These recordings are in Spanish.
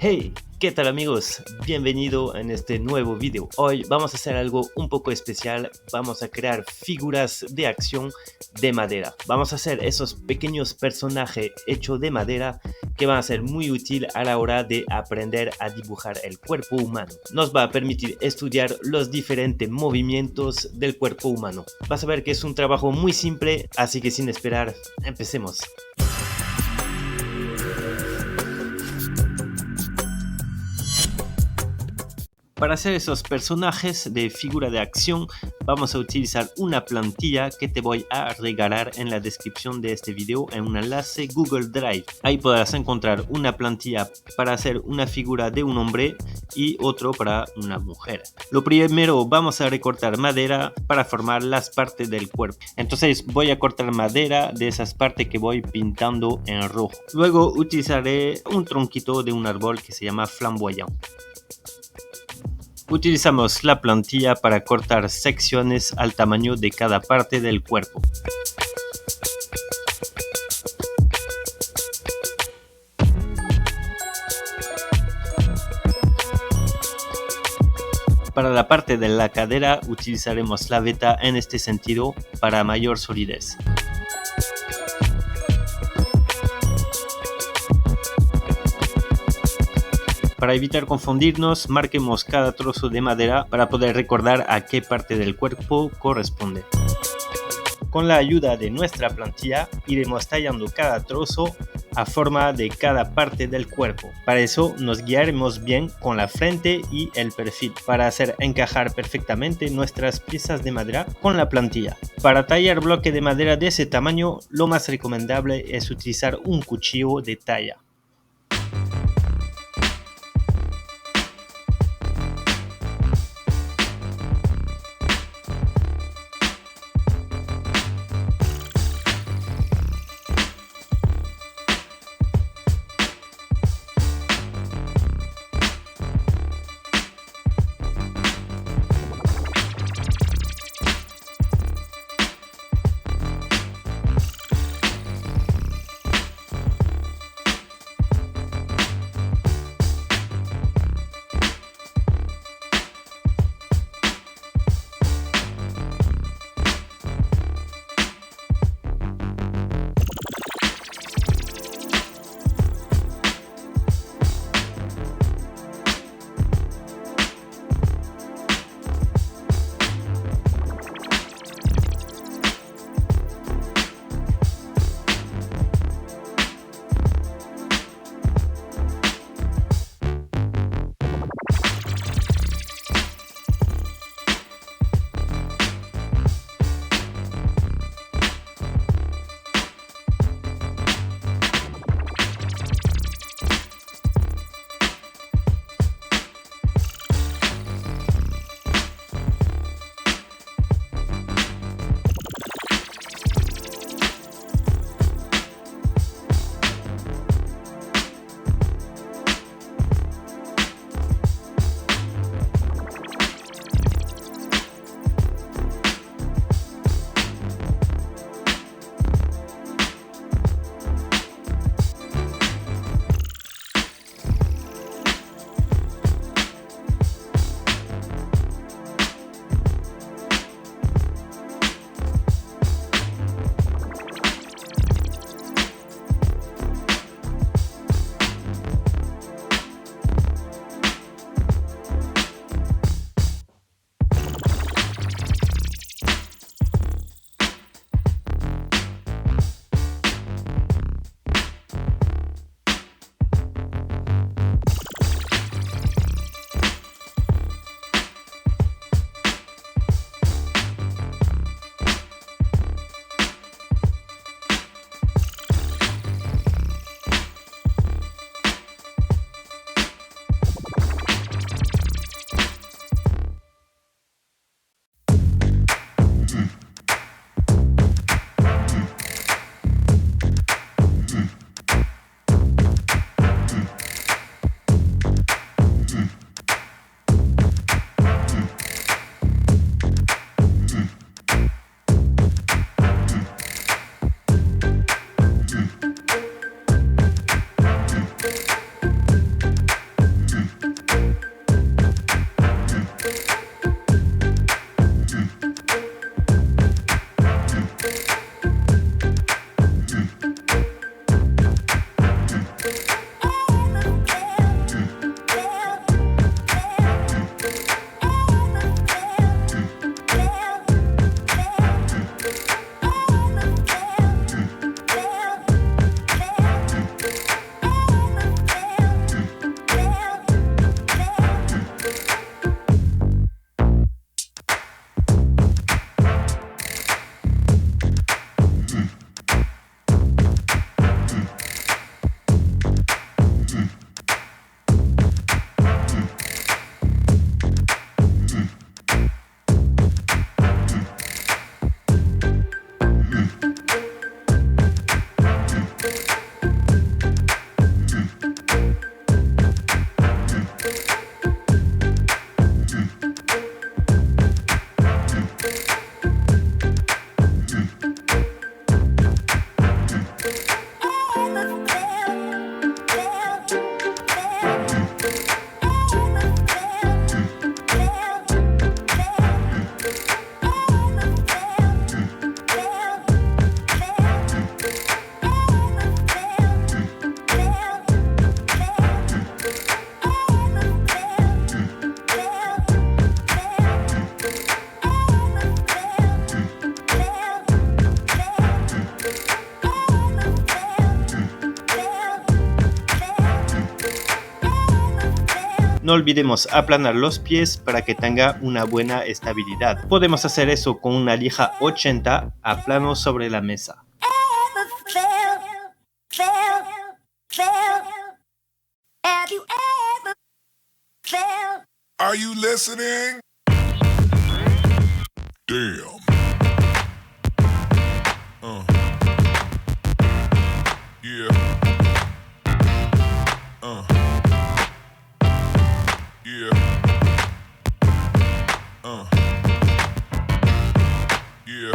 Hey, ¿qué tal amigos? Bienvenido en este nuevo video. Hoy vamos a hacer algo un poco especial. Vamos a crear figuras de acción de madera. Vamos a hacer esos pequeños personajes hechos de madera que van a ser muy útil a la hora de aprender a dibujar el cuerpo humano. Nos va a permitir estudiar los diferentes movimientos del cuerpo humano. Vas a ver que es un trabajo muy simple, así que sin esperar, empecemos. Para hacer esos personajes de figura de acción vamos a utilizar una plantilla que te voy a regalar en la descripción de este video en un enlace Google Drive. Ahí podrás encontrar una plantilla para hacer una figura de un hombre y otro para una mujer. Lo primero vamos a recortar madera para formar las partes del cuerpo. Entonces voy a cortar madera de esas partes que voy pintando en rojo. Luego utilizaré un tronquito de un árbol que se llama flamboyant. Utilizamos la plantilla para cortar secciones al tamaño de cada parte del cuerpo. Para la parte de la cadera utilizaremos la veta en este sentido para mayor solidez. Para evitar confundirnos, marquemos cada trozo de madera para poder recordar a qué parte del cuerpo corresponde. Con la ayuda de nuestra plantilla, iremos tallando cada trozo a forma de cada parte del cuerpo. Para eso nos guiaremos bien con la frente y el perfil, para hacer encajar perfectamente nuestras piezas de madera con la plantilla. Para tallar bloque de madera de ese tamaño, lo más recomendable es utilizar un cuchillo de talla. No olvidemos aplanar los pies para que tenga una buena estabilidad. Podemos hacer eso con una lija 80 a plano sobre la mesa. Are you listening? Damn. Yeah. Yeah. Yeah.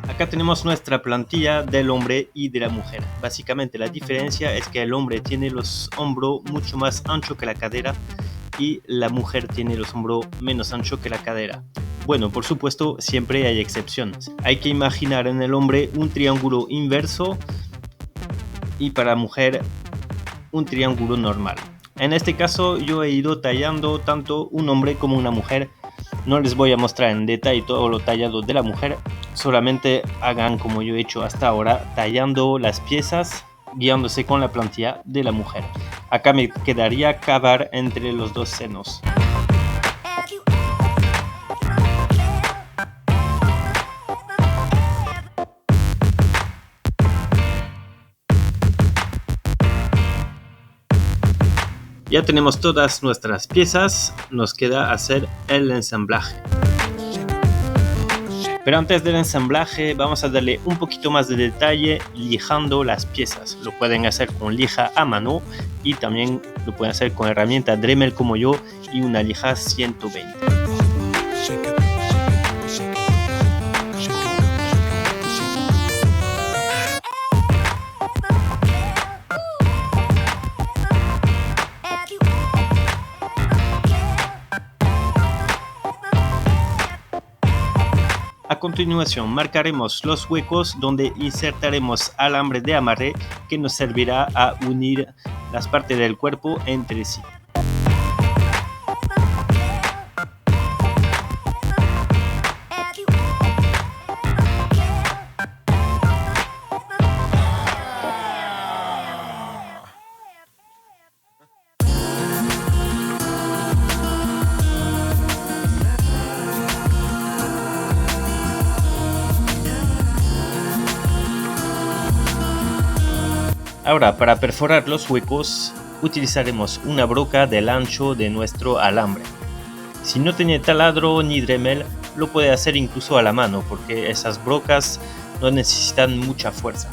Acá tenemos nuestra plantilla del hombre y de la mujer. Básicamente la diferencia es que el hombre tiene los hombros mucho más anchos que la cadera y la mujer tiene los hombros menos anchos que la cadera. Bueno, por supuesto, siempre hay excepciones. Hay que imaginar en el hombre un triángulo inverso y para la mujer un triángulo normal. En este caso yo he ido tallando tanto un hombre como una mujer. No les voy a mostrar en detalle todo lo tallado de la mujer, solamente hagan como yo he hecho hasta ahora, tallando las piezas, guiándose con la plantilla de la mujer. Acá me quedaría cavar entre los dos senos. Ya tenemos todas nuestras piezas, nos queda hacer el ensamblaje. Pero antes del ensamblaje vamos a darle un poquito más de detalle lijando las piezas. Lo pueden hacer con lija a mano y también lo pueden hacer con herramienta Dremel como yo y una lija 120. A continuación marcaremos los huecos donde insertaremos alambre de amarre que nos servirá a unir las partes del cuerpo entre sí. Ahora, para perforar los huecos, utilizaremos una broca del ancho de nuestro alambre. Si no tiene taladro ni Dremel, lo puede hacer incluso a la mano, porque esas brocas no necesitan mucha fuerza.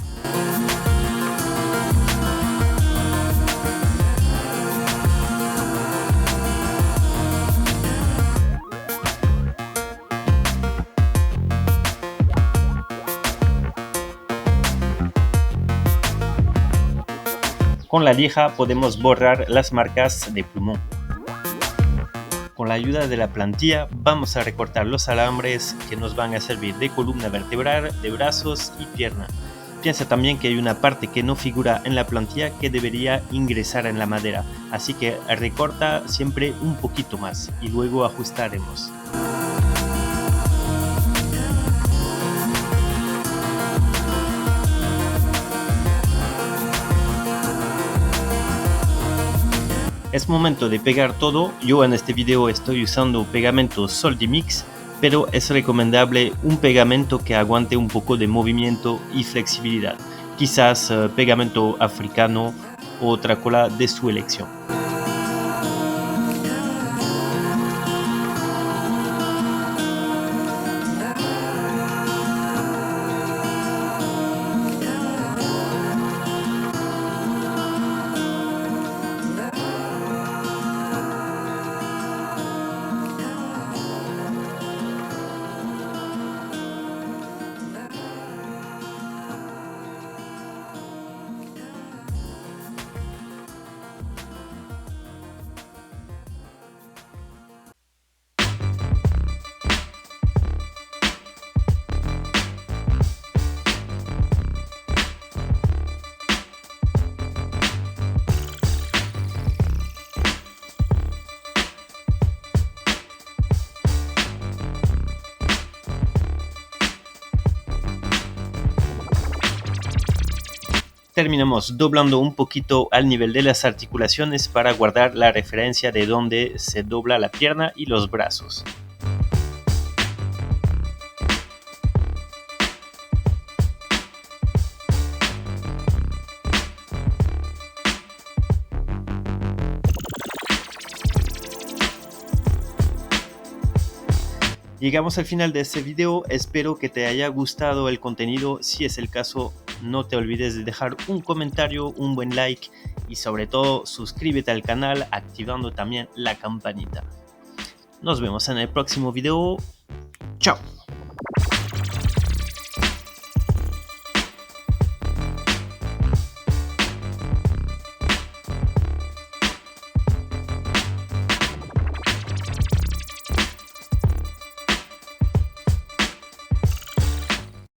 Con la lija podemos borrar las marcas de plumón. Con la ayuda de la plantilla vamos a recortar los alambres que nos van a servir de columna vertebral, de brazos y pierna. Piensa también que hay una parte que no figura en la plantilla que debería ingresar en la madera, así que recorta siempre un poquito más y luego ajustaremos. Es momento de pegar todo. Yo en este video estoy usando pegamento Soldimix, pero es recomendable un pegamento que aguante un poco de movimiento y flexibilidad. Quizás pegamento africano o otra cola de su elección. terminamos doblando un poquito al nivel de las articulaciones para guardar la referencia de donde se dobla la pierna y los brazos. Llegamos al final de este video, espero que te haya gustado el contenido. Si es el caso, no te olvides de dejar un comentario, un buen like y sobre todo suscríbete al canal activando también la campanita. Nos vemos en el próximo video. Chao.